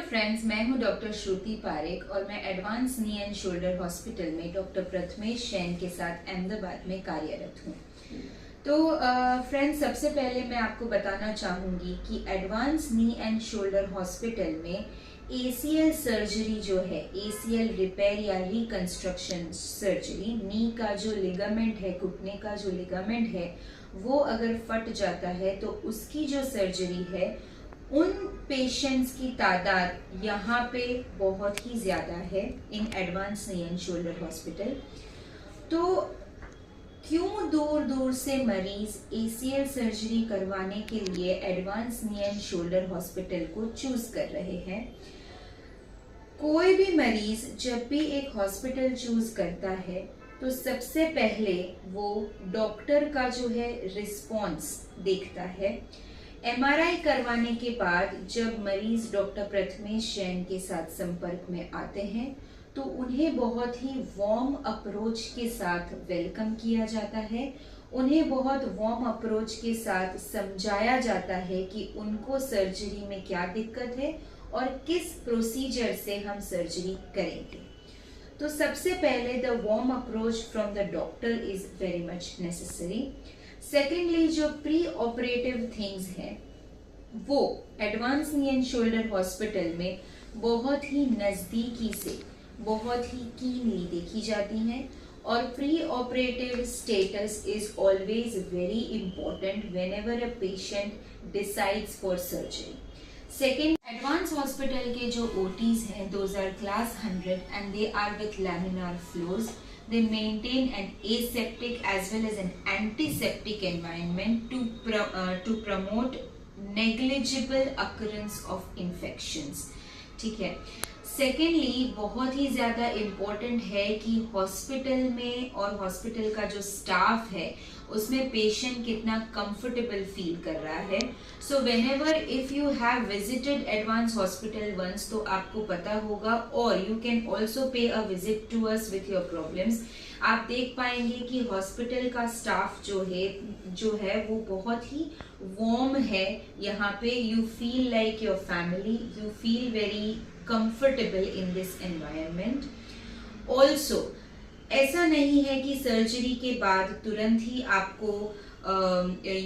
Friends, मैं हूं doctor श्रुति पारेख और मैं advance knee and shoulder hospital में डॉक्टर प्रथमेश जैन के साथ अहमदाबाद में कार्यरत हूं। तो फ्रेंड्स, सबसे पहले मैं आपको बताना चाहूंगी कि advance knee and shoulder hospital में ACL सर्जरी जो है, ACL रिपेयर या रिकंस्ट्रक्शन सर्जरी, नी का जो लिगामेंट है, घुटने का जो लिगामेंट है, वो अगर फट जाता है तो उसकी जो सर्जरी है, उन पेशेंट्स की तादाद यहाँ पे बहुत ही ज़्यादा है in advance knee and shoulder hospital. तो क्यों दूर दूर से मरीज ACL सर्जरी करवाने के लिए advance knee and shoulder hospital को चूज कर रहे हैं? कोई भी मरीज जब भी एक हॉस्पिटल चूज करता है तो सबसे पहले वो डॉक्टर का जो है रिस्पॉन्स देखता है। MRI करवाने के बाद जब मरीज डॉक्टर प्रथमेश जैन के साथ संपर्क में आते हैं तो उन्हें बहुत ही वार्म अप्रोच के साथ वेलकम किया जाता है। उन्हें बहुत वार्म अप्रोच के साथ समझाया जाता है कि उनको सर्जरी में क्या दिक्कत है और किस प्रोसीजर से हम सर्जरी करेंगे। तो सबसे पहले the warm approach from the doctor is very much necessary. Secondly, जो प्री ऑपरेटिव थिंग्स हैं वो advance knee and shoulder hospital में बहुत ही नज़दीकी से, बहुत ही कीनली देखी जाती हैं और preoperative status is always very important whenever a patient decides for surgery. Second, advance hospital के जो OTs हैं, those are class 100 and they are with laminar flows. They maintain an aseptic as well as an antiseptic environment to promote negligible occurrence of infections. ठीक है। Secondly, बहुत ही ज़्यादा important है कि hospital में और हॉस्पिटल का जो स्टाफ है उसमें पेशेंट कितना कंफर्टेबल फील कर रहा है। So whenever if you have visited advance hospital once तो आपको पता होगा, और you can also pay a visit to us with your problems. आप देख पाएंगे कि हॉस्पिटल का स्टाफ जो है वो बहुत ही वार्म है। यहाँ पे you feel like your family, you feel very comfortable in this environment. Also, ऐसा नहीं है कि सर्जरी के बाद तुरंत ही आपको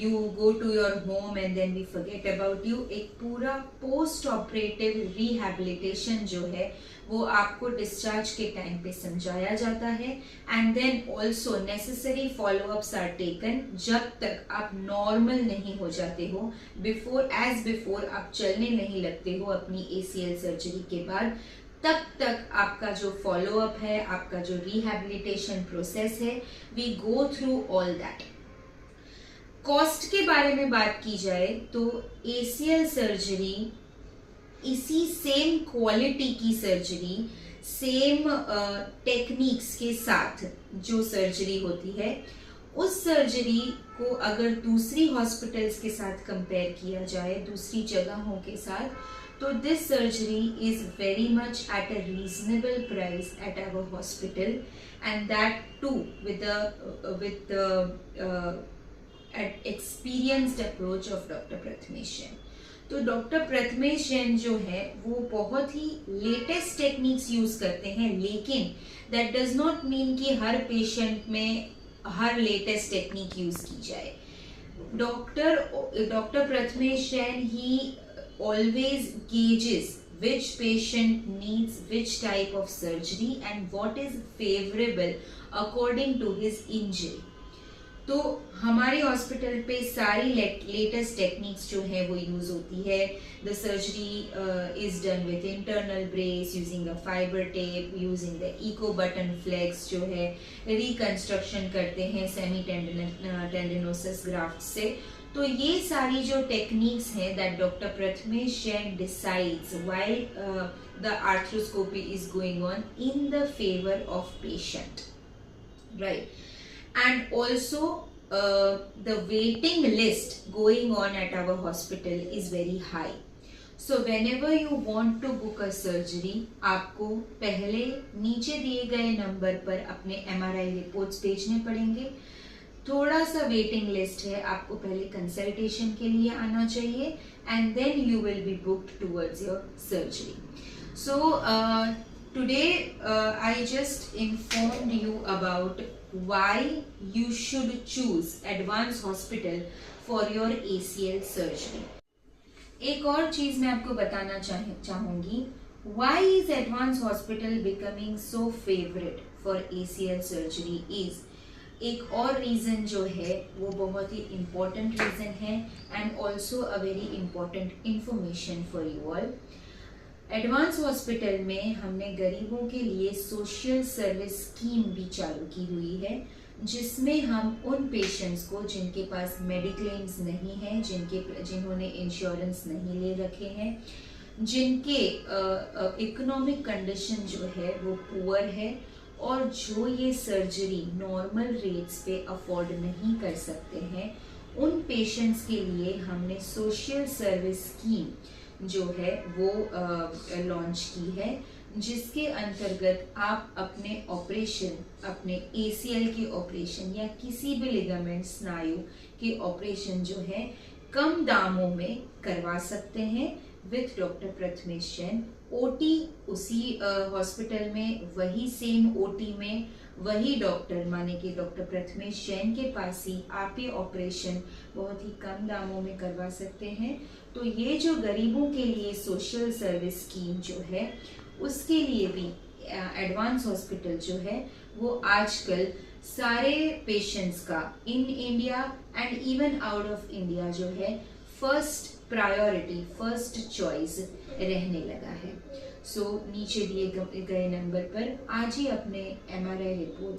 you go to your home and then we forget about you. एक पूरा पोस्ट ऑपरेटिव रिहैबिलिटेशन जो है वो आपको डिस्चार्ज के टाइम पे समझाया जाता है and then also necessary followups are taken जब तक आप नॉर्मल नहीं हो जाते हो, बिफोर आप चलने नहीं लगते हो अपनी ACL सर्जरी के बाद, तब तक आपका जो फॉलोअप है, आपका जो रिहैबिलिटेशन प्रोसेस है, we go through all that. Cost के बारे में बात की जाए तो ACL सर्जरी इसी सेम क्वालिटी की सर्जरी, सेम टेक्निक्स के साथ जो सर्जरी होती है, उस सर्जरी को अगर दूसरी हॉस्पिटल्स के साथ कंपेयर किया जाए, दूसरी जगहों के साथ, तो this surgery is very much at a reasonable price at our hospital and that too with experienced approach of doctor Prathamesh Jain. तो डॉक्टर प्रथमेश जैन जो है वो बहुत ही लेटेस्ट टेक्निक्स यूज करते हैं, लेकिन दैट डज नॉट मीन कि हर पेशेंट में हर लेटेस्ट टेक्निक यूज की जाए। डॉक्टर प्रथमेश जैन ही always gauges which patient needs which type of surgery and what is favorable according to his injury. तो हमारे हॉस्पिटल पे सारी लेटेस्ट टेक्निक्स जो है वो यूज होती है। The surgery is done with internal brace using a fibre tape, using the eco button flex जो है, रिकंस्ट्रक्शन करते हैं सेमी टेंडिनोसिस ग्राफ्ट से। तो ये सारी जो टेक्निक्स हैं that doctor Prathamesh Jain decides while the arthroscopy is going on in the favour of patient, right? And also the waiting list going on at our hospital is very high. So whenever you want to book a surgery, आपको पहले नीचे दिए गए number पर अपने MRI reports भेजने पड़ेंगे। थोड़ा सा वेटिंग लिस्ट है, आपको पहले कंसल्टेशन के लिए आना चाहिए and then you will be booked towards your surgery. So today I just informed you about why you should choose Advance Hospital for your ACL surgery. एक और चीज मैं आपको बताना चाहूंगी, why is Advance Hospital becoming so favorite for ACL surgery is, एक और reason जो है वो बहुत ही इम्पोर्टेंट रीजन है and also a very important information for you all. Advance hospital में हमने गरीबों के लिए सोशल सर्विस स्कीम भी चालू की हुई है, जिसमें हम उन पेशेंट्स को जिनके पास मेडिक्लेम्स नहीं है, जिन्होंने इंश्योरेंस नहीं ले रखे हैं, जिनके इकोनॉमिक कंडीशन जो है वो पुअर है और जो ये सर्जरी नॉर्मल रेट्स पे अफोर्ड नहीं कर सकते हैं, उन पेशेंट्स के लिए हमने सोशल सर्विस स्कीम जो है वो लॉन्च की है, जिसके अंतर्गत आप अपने ऑपरेशन, अपने ACL के ऑपरेशन या किसी भी लिगामेंट स्नायु के ऑपरेशन जो है कम दामों में करवा सकते हैं with doctor Prathamesh Jain. OT उसी हॉस्पिटल में, वही सेम ओटी में वही डॉक्टर माने कि डॉक्टर प्रथमेश जैन के पास ही आप ये ऑपरेशन बहुत ही कम दामों में करवा सकते हैं। तो ये जो गरीबों के लिए सोशल सर्विस स्कीम जो है, उसके लिए भी एडवांस हॉस्पिटल जो है वो आजकल सारे पेशेंट्स का in India and even out of India जो है फर्स्ट प्रायोरिटी, फर्स्ट चॉइस रहने लगा है। सो नीचे दिए गए नंबर पर आज ही अपने MRI रिपोर्ट्स